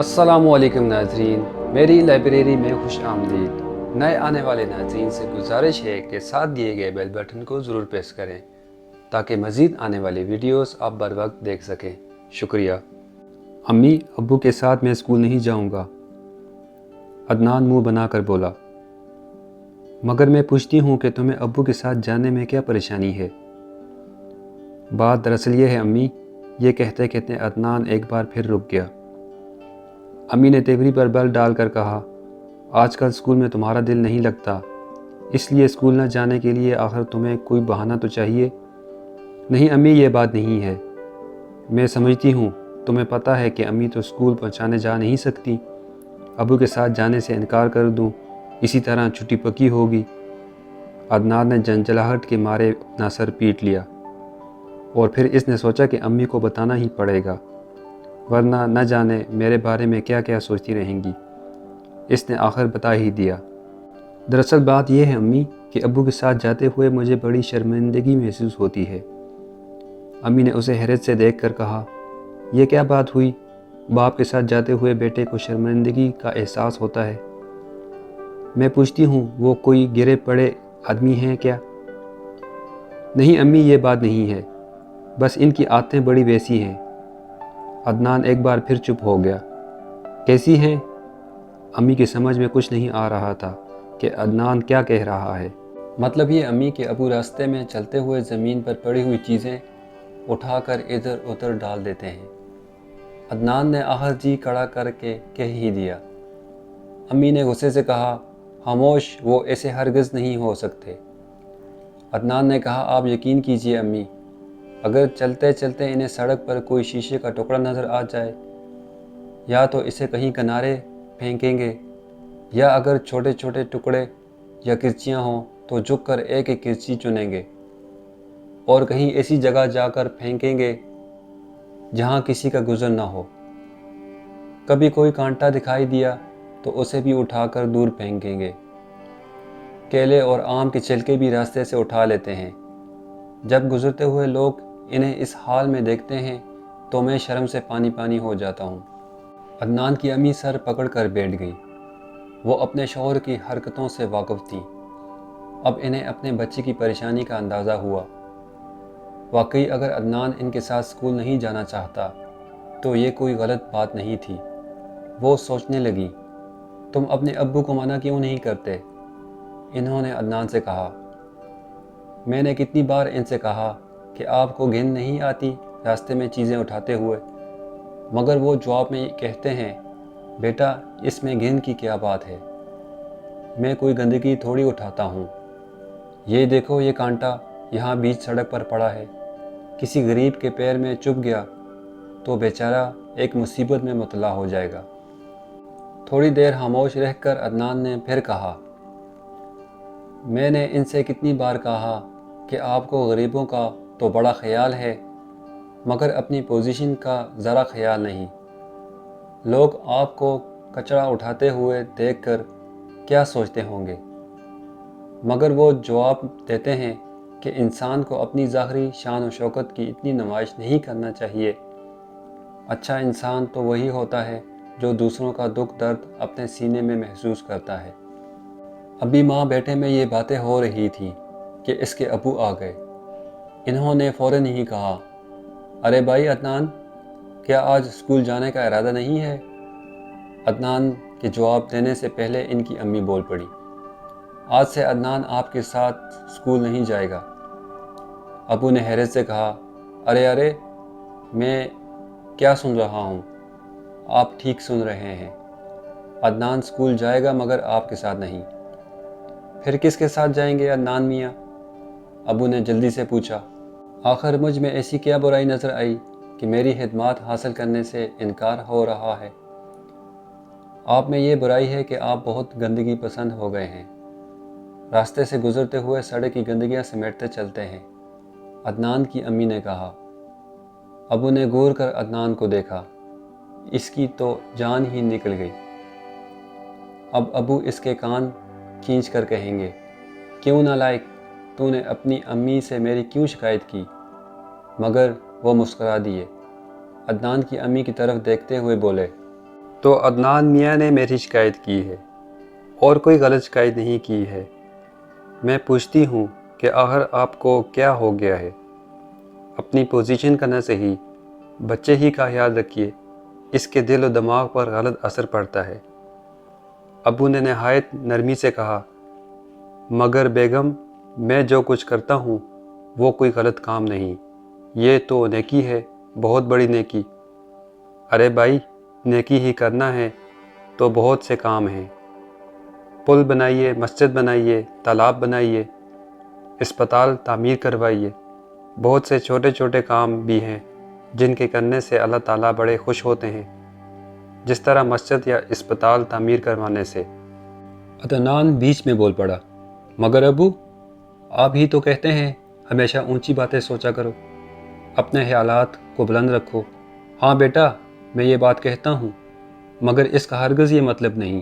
अस्सलामुअलैकुम नाज़रीन, मेरी लाइब्रेरी में खुश आमदीद। नए आने वाले नाज़रीन से गुजारिश है कि साथ दिए गए बेल बटन को ज़रूर प्रेस करें ताकि मज़ीद आने वाली वीडियोस आप बर वक्त देख सकें। शुक्रिया। अम्मी अब्बू के साथ मैं स्कूल नहीं जाऊंगा, अदनान मुंह बनाकर बोला। मगर मैं पूछती हूँ कि तुम्हें अब्बू के साथ जाने में क्या परेशानी है। बात दरअसल ये है अम्मी, ये कहते कहते अदनान एक बार फिर रुक गया। अम्मी ने तेवरी पर बल डालकर कहा, आजकल स्कूल में तुम्हारा दिल नहीं लगता, इसलिए स्कूल न जाने के लिए आखिर तुम्हें कोई बहाना तो चाहिए। नहीं अम्मी, ये बात नहीं है। मैं समझती हूँ, तुम्हें पता है कि अम्मी तो स्कूल पहुँचाने जा नहीं सकती। अबू के साथ जाने से इनकार कर दूँ, इसी तरह छुट्टी पक्की होगी। अदनान ने जंजलाहट के मारे अपना सर पीट लिया और फिर इसने सोचा कि अम्मी को बताना ही पड़ेगा, वरना न जाने मेरे बारे में क्या क्या सोचती रहेंगी। इसने आखिर बता ही दिया। दरअसल बात यह है अम्मी कि अब्बू के साथ जाते हुए मुझे बड़ी शर्मिंदगी महसूस होती है। अम्मी ने उसे हैरत से देखकर कहा, यह क्या बात हुई? बाप के साथ जाते हुए बेटे को शर्मिंदगी का एहसास होता है। मैं पूछती हूँ, वो कोई गिरे पड़े आदमी हैं क्या? नहीं अम्मी, ये बात नहीं है, बस इनकी आदतें बड़ी वैसी हैं। अदनान एक बार फिर चुप हो गया। कैसी हैं? अम्मी की समझ में कुछ नहीं आ रहा था कि अदनान क्या कह रहा है। मतलब ये अम्मी के अबू रास्ते में चलते हुए ज़मीन पर पड़ी हुई चीज़ें उठाकर इधर उधर डाल देते हैं। अदनान ने आखिर जी खड़ा करके कह ही दिया। अम्मी ने गुस्से से कहा, खामोश, वो ऐसे हरगिज़ नहीं हो सकते। अदनान ने कहा, आप यकीन कीजिए अम्मी, अगर चलते चलते इन्हें सड़क पर कोई शीशे का टुकड़ा नज़र आ जाए, या तो इसे कहीं किनारे फेंकेंगे, या अगर छोटे छोटे टुकड़े या किरचियाँ हों तो झुक कर एक एक किरची चुनेंगे और कहीं ऐसी जगह जाकर फेंकेंगे जहाँ किसी का गुज़र ना हो। कभी कोई कांटा दिखाई दिया तो उसे भी उठाकर दूर फेंकेंगे। केले और आम के छिलके भी रास्ते से उठा लेते हैं। जब गुज़रते हुए लोग इन्हें इस हाल में देखते हैं तो मैं शर्म से पानी पानी हो जाता हूँ। अदनान की अम्मी सर पकड़ कर बैठ गई। वो अपने शौहर की हरकतों से वाकिफ़ थी। अब इन्हें अपने बच्चे की परेशानी का अंदाज़ा हुआ। वाकई अगर अदनान इनके साथ स्कूल नहीं जाना चाहता तो ये कोई गलत बात नहीं थी। वो सोचने लगी, तुम अपने अब्बू को मना क्यों नहीं करते? इन्होंने अदनान से कहा, मैंने कितनी बार इनसे कहा कि आपको घिन नहीं आती रास्ते में चीज़ें उठाते हुए, मगर वो जवाब में कहते हैं, बेटा इसमें घिन की क्या बात है, मैं कोई गंदगी थोड़ी उठाता हूँ। ये देखो, ये कांटा यहाँ बीच सड़क पर पड़ा है, किसी गरीब के पैर में चुभ गया तो बेचारा एक मुसीबत में मुब्तला हो जाएगा। थोड़ी देर खामोश रहकर अदनान ने फिर कहा, मैंने इनसे कितनी बार कहा कि आपको गरीबों का तो बड़ा ख्याल है, मगर अपनी पोजीशन का ज़रा ख्याल नहीं। लोग आपको कचरा उठाते हुए देखकर क्या सोचते होंगे? मगर वो जवाब देते हैं कि इंसान को अपनी ज़ाहरी शान और शौकत की इतनी नुमाइश नहीं करना चाहिए। अच्छा इंसान तो वही होता है जो दूसरों का दुख दर्द अपने सीने में महसूस करता है। अभी माँ बेटे में ये बातें हो रही थी कि इसके अबू आ गए। इन्होंने फ़ौरन ही कहा, अरे भाई अदनान, क्या आज स्कूल जाने का इरादा नहीं है? अदनान के जवाब देने से पहले इनकी अम्मी बोल पड़ी, आज से अदनान आपके साथ स्कूल नहीं जाएगा। अबू ने हैरत से कहा, अरे अरे, मैं क्या सुन रहा हूँ? आप ठीक सुन रहे हैं, अदनान स्कूल जाएगा मगर आपके साथ नहीं। फिर किसके साथ जाएंगे अदनान मियाँ? अबू ने जल्दी से पूछा। आखिर मुझ में ऐसी क्या बुराई नज़र आई कि मेरी खिदमत हासिल करने से इनकार हो रहा है? आप में ये बुराई है कि आप बहुत गंदगी पसंद हो गए हैं, रास्ते से गुजरते हुए सड़क की गंदगियाँ समेटते चलते हैं, अदनान की अम्मी ने कहा। अबू ने गौर कर अदनान को देखा, इसकी तो जान ही निकल गई। अब अबू इसके कान खींच कर कहेंगे, क्यों नालायक, तूने अपनी अम्मी से मेरी क्यों शिकायत की? मगर वो मुस्करा दिए। अदनान की अम्मी की तरफ देखते हुए बोले, تو عدنان میاں نے میری شکایت کی ہے اور کوئی غلط شکایت نہیں کی ہے۔ میں پوچھتی ہوں کہ آخر آپ کو کیا ہو گیا ہے؟ اپنی پوزیشن کا نہ صحیح بچے ہی کا خیال رکھیے، اس کے دل و دماغ پر غلط اثر پڑتا ہے۔ ابو نے نہایت نرمی سے کہا، مگر بیگم میں جو کچھ کرتا ہوں وہ کوئی غلط کام نہیں، یہ تو نیکی ہے، بہت بڑی نیکی۔ ارے بھائی، نیکی ہی کرنا ہے تو بہت سے کام ہیں، پل بنائیے، مسجد بنائیے، تالاب بنائیے، اسپتال تعمیر کروائیے، بہت سے چھوٹے چھوٹے کام بھی ہیں جن کے کرنے سے اللہ تعالیٰ بڑے خوش ہوتے ہیں، جس طرح مسجد یا اسپتال تعمیر کروانے سے۔ عدنان بیچ میں بول پڑا، مگر ابو، آپ ہی تو کہتے ہیں ہمیشہ اونچی باتیں سوچا کرو، اپنے خیالات کو بلند رکھو۔ ہاں بیٹا، میں یہ بات کہتا ہوں، مگر اس کا ہرگز یہ مطلب نہیں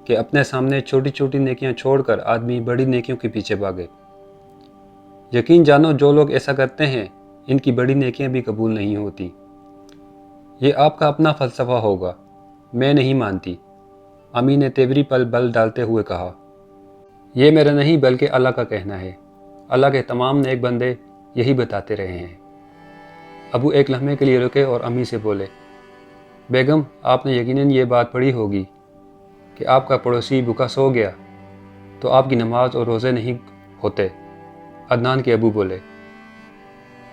کہ اپنے سامنے چھوٹی چھوٹی نیکیاں چھوڑ کر آدمی بڑی نیکیوں کے پیچھے بھاگے۔ یقین جانو جو لوگ ایسا کرتے ہیں ان کی بڑی نیکیاں بھی قبول نہیں ہوتی۔ یہ آپ کا اپنا فلسفہ ہوگا، میں نہیں مانتی، امی نے تیوری پر بل ڈالتے ہوئے کہا۔ یہ میرا نہیں بلکہ اللہ کا کہنا ہے، اللہ کے تمام نیک بندے یہی بتاتے رہے ہیں۔ ابو ایک لمحے کے لیے رکے اور امی سے بولے، بیگم آپ نے یقیناً یہ بات پڑھی ہوگی کہ آپ کا پڑوسی بھوکا سو گیا تو آپ کی نماز اور روزے نہیں ہوتے۔ عدنان کے ابو بولے،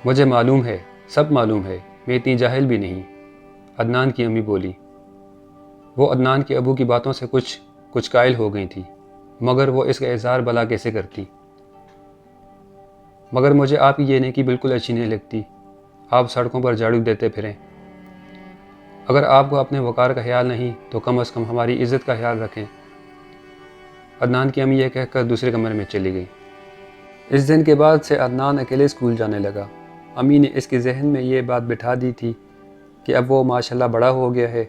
مجھے معلوم ہے، سب معلوم ہے، میں اتنی جاہل بھی نہیں۔ عدنان کی امی بولی۔ وہ عدنان کے ابو کی باتوں سے کچھ قائل ہو گئی تھی، مگر وہ اس کا اظہار بھلا کیسے کرتی؟ مگر مجھے آپ کی یہ نیکی بالکل اچھی نہیں لگتی، آپ سڑکوں پر جھاڑو دیتے پھریں۔ اگر آپ کو اپنے وقار کا خیال نہیں تو کم از کم ہماری عزت کا خیال رکھیں۔ عدنان کی امی یہ کہہ کر دوسرے کمرے میں چلی گئی۔ اس دن کے بعد سے عدنان اکیلے اسکول جانے لگا۔ امی نے اس کے ذہن میں یہ بات بٹھا دی تھی کہ اب وہ ماشاءاللہ بڑا ہو گیا ہے،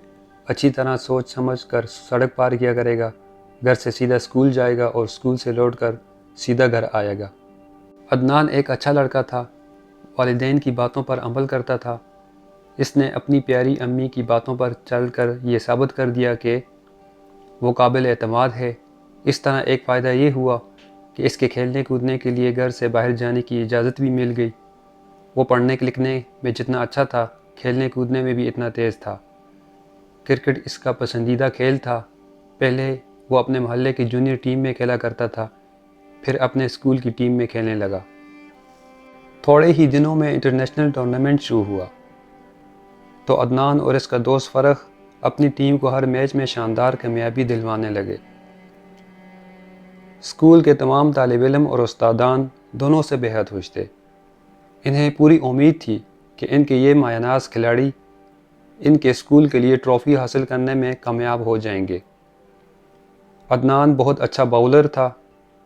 اچھی طرح سوچ سمجھ کر سڑک پار کیا کرے گا، گھر سے سیدھا اسکول جائے گا اور اسکول سے لوٹ کر سیدھا گھر آئے گا۔ عدنان ایک اچھا لڑکا تھا، والدین کی باتوں پر عمل کرتا تھا۔ اس نے اپنی پیاری امی کی باتوں پر چل کر یہ ثابت کر دیا کہ وہ قابل اعتماد ہے۔ اس طرح ایک فائدہ یہ ہوا کہ اس کے کھیلنے کودنے کے لیے گھر سے باہر جانے کی اجازت بھی مل گئی۔ وہ پڑھنے لکھنے میں جتنا اچھا تھا، کھیلنے کودنے میں بھی اتنا تیز تھا۔ کرکٹ اس کا پسندیدہ کھیل تھا۔ پہلے وہ اپنے محلے کی جونیئر ٹیم میں کھیلا کرتا تھا، پھر اپنے اسکول کی ٹیم میں کھیلنے لگا۔ تھوڑے ہی دنوں میں انٹرنیشنل ٹورنامنٹ شروع ہوا تو عدنان اور اس کا دوست فرح اپنی ٹیم کو ہر میچ میں شاندار کامیابی دلوانے لگے۔ اسکول کے تمام طالب علم اور استادان دونوں سے بے حد خوش تھے۔ انہیں پوری امید تھی کہ ان کے یہ مایہ ناز کھلاڑی ان کے اسکول کے لیے ٹرافی حاصل کرنے میں کامیاب ہو جائیں گے۔ عدنان بہت اچھا باؤلر تھا،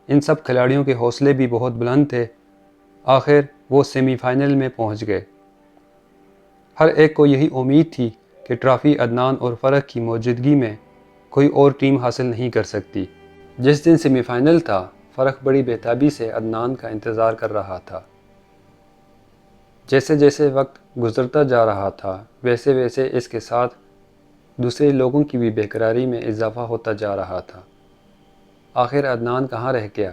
ان سب کھلاڑیوں کے حوصلے بھی بہت بلند تھے۔ آخر وہ سیمی فائنل میں پہنچ گئے۔ ہر ایک کو یہی امید تھی کہ ٹرافی عدنان اور فرح کی موجودگی میں کوئی اور ٹیم حاصل نہیں کر سکتی۔ جس دن سیمی فائنل تھا، فرح بڑی بےتابی سے عدنان کا انتظار کر رہا تھا۔ جیسے جیسے وقت گزرتا جا رہا تھا، ویسے ویسے اس کے ساتھ دوسرے لوگوں کی بھی بے قراری میں اضافہ ہوتا جا رہا تھا۔ آخر عدنان کہاں رہ گیا؟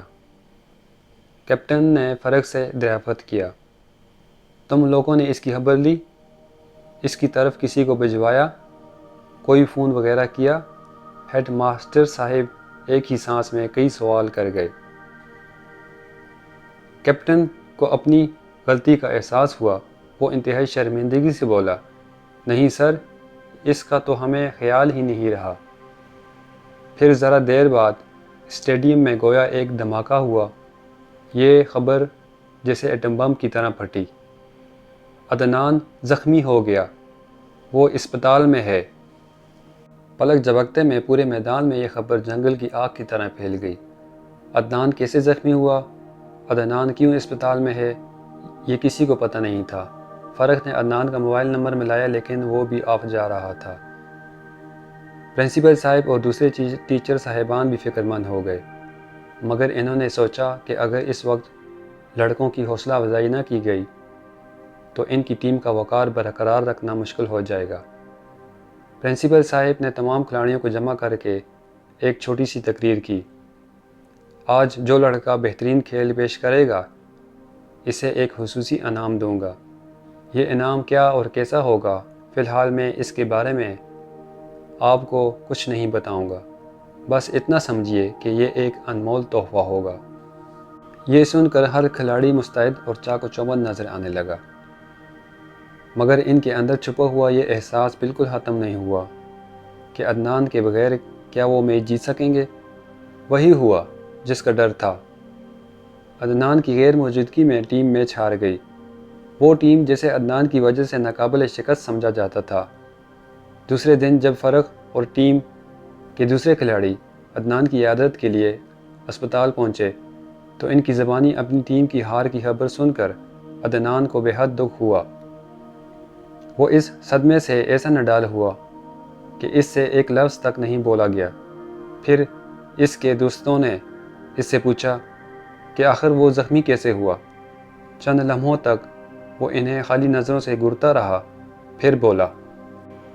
کیپٹن نے فرح سے دریافت کیا، تم لوگوں نے اس کی خبر لی؟ اس کی طرف کسی کو بھجوایا؟ کوئی فون وغیرہ کیا؟ ہیڈ ماسٹر صاحب ایک ہی سانس میں کئی سوال کر گئے۔ کیپٹن کو اپنی غلطی کا احساس ہوا۔ وہ انتہائی شرمندگی سے بولا، نہیں سر، اس کا تو ہمیں خیال ہی نہیں رہا۔ پھر ذرا دیر بعد اسٹیڈیم میں گویا ایک دھماکہ ہوا۔ یہ خبر جیسے ایٹم بم کی طرح پھٹی۔ عدنان زخمی ہو گیا، وہ اسپتال میں ہے۔ پلک جھپکتے میں پورے میدان میں یہ خبر جنگل کی آگ کی طرح پھیل گئی۔ عدنان کیسے زخمی ہوا؟ عدنان کیوں اسپتال میں ہے؟ یہ کسی کو پتہ نہیں تھا۔ فرح نے عدنان کا موبائل نمبر ملایا لیکن وہ بھی آف جا رہا تھا۔ پرنسپل صاحب اور دوسرے ٹیچر صاحبان بھی فکر مند ہو گئے، مگر انہوں نے سوچا کہ اگر اس وقت لڑکوں کی حوصلہ افزائی نہ کی گئی تو ان کی ٹیم کا وقار برقرار رکھنا مشکل ہو جائے گا۔ प्रिंसिपल साहब ने तमाम खिलाड़ियों को जमा करके एक छोटी सी तकरीर की। आज जो लड़का बेहतरीन खेल पेश करेगा इसे एक खुसूसी इनाम दूंगा। ये इनाम क्या और कैसा होगा, फ़िलहाल मैं इसके बारे में आपको कुछ नहीं बताऊंगा। बस इतना समझिए कि ये एक अनमोल तोहफ़ा होगा। ये सुनकर हर खिलाड़ी मुस्तैद और चाको चौबंद नज़र आने लगा, मगर इनके अंदर छुपा हुआ ये एहसास बिल्कुल ख़त्म नहीं हुआ कि अदनान के बगैर क्या वो मैच जीत सकेंगे। वही हुआ जिसका डर था। अदनान की गैर मौजूदगी में टीम मैच हार गई। वो टीम जिसे अदनान की वजह से नाकाबिल शिकस्त समझा जाता था। दूसरे दिन जब फ़र्क और टीम के दूसरे खिलाड़ी अदनान की इयादत के लिए अस्पताल पहुँचे तो इनकी ज़बानी अपनी टीम की हार की खबर सुनकर अदनान को बेहद दुख हुआ। वो इस सदमे से ऐसा नडाल हुआ कि इससे एक लफ्ज़ तक नहीं बोला गया। फिर इसके दोस्तों ने इससे पूछा कि आखिर वो ज़ख्मी कैसे हुआ। चंद लम्हों तक वो इन्हें खाली नज़रों से घूरता रहा, फिर बोला,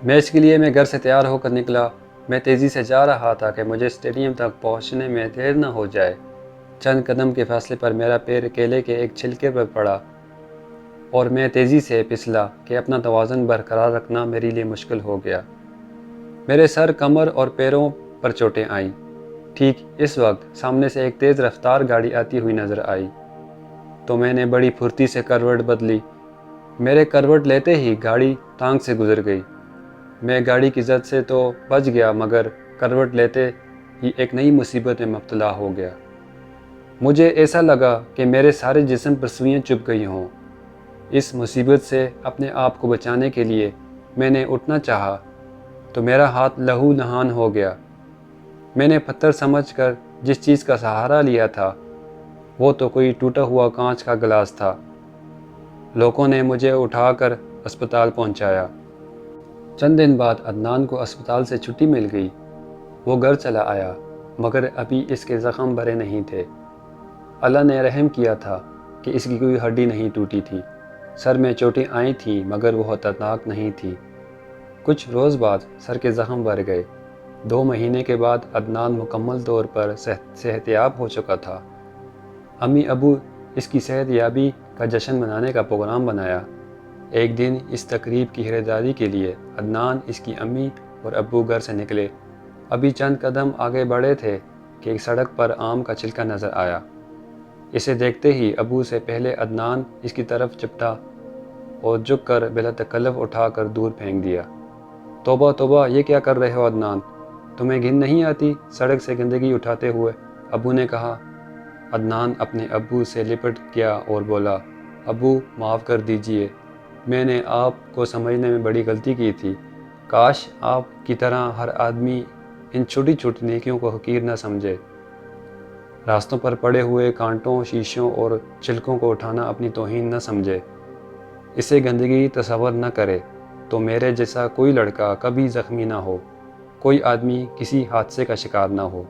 मैच के लिए मैं घर से तैयार होकर निकला। मैं तेज़ी से जा रहा था कि मुझे स्टेडियम तक पहुंचने में देर न हो जाए। चंद कदम के फासले पर मेरा पैर केले के एक छिलके पर पड़ा और मैं तेज़ी से फिसला कि अपना तवाज़ुन बरकरार रखना मेरे लिए मुश्किल हो गया। मेरे सर, कमर और पैरों पर चोटें आईं। ठीक इस वक्त सामने से एक तेज़ रफ्तार गाड़ी आती हुई नज़र आई तो मैंने बड़ी फुर्ती से करवट बदली। मेरे करवट लेते ही गाड़ी टांग से गुजर गई। मैं गाड़ी की जद से तो बच गया, मगर करवट लेते ही एक नई मुसीबत में मुब्तला हो गया। मुझे ऐसा लगा कि मेरे सारे जिस्म पर सुइयां चुभ गई हों। इस मुसीबत से अपने आप को बचाने के लिए मैंने उठना चाहा तो मेरा हाथ लहू नहान हो गया। मैंने पत्थर समझकर जिस चीज़ का सहारा लिया था वो तो कोई टूटा हुआ कांच का गिलास था। लोगों ने मुझे उठाकर अस्पताल पहुंचाया। चंद दिन बाद अदनान को अस्पताल से छुट्टी मिल गई। वो घर चला आया, मगर अभी इसके ज़ख्म भरे नहीं थे। अल्लाह ने रहम किया था कि इसकी कोई हड्डी नहीं टूटी थी। सर में चोटें आई थीं, मगर वो खतरनाक नहीं थी। कुछ रोज़ बाद सर के ज़ख्म भर गए। 2 महीने के बाद अदनान मुकम्मल तौर पर सेहतयाब हो चुका था। अम्मी अबू इसकी सेहतयाबी का जश्न मनाने का प्रोग्राम बनाया। एक दिन इस तकरीब की खरीदारी के लिए अदनान, इसकी अम्मी और अब्बू घर से निकले। अभी चंद कदम आगे बढ़े थे कि एक सड़क पर आम का छिलका नज़र आया। इसे देखते ही अबू से पहले अदनान इसकी तरफ चिपटा और झुक कर बिला तकल्लुफ़ उठाकर दूर फेंक दिया। तौबा तौबा, ये क्या कर रहे हो अदनान, तुम्हें घिन नहीं आती सड़क से गंदगी उठाते हुए? अबू ने कहा। अदनान अपने अब्बू से लिपट गया और बोला, अब्बू माफ़ कर दीजिए, मैंने आपको समझने में बड़ी गलती की थी। काश आप की तरह हर आदमी इन छोटी छोटी नेकियों को हकीर न समझे। रास्तों पर पड़े हुए कांटों, शीशों और छिलकों को उठाना अपनी तौहीन न समझे। इसे गंदगी तस्वर न करे तो मेरे जैसा कोई लड़का कभी ज़ख्मी ना हो, कोई आदमी किसी हादसे का शिकार ना हो।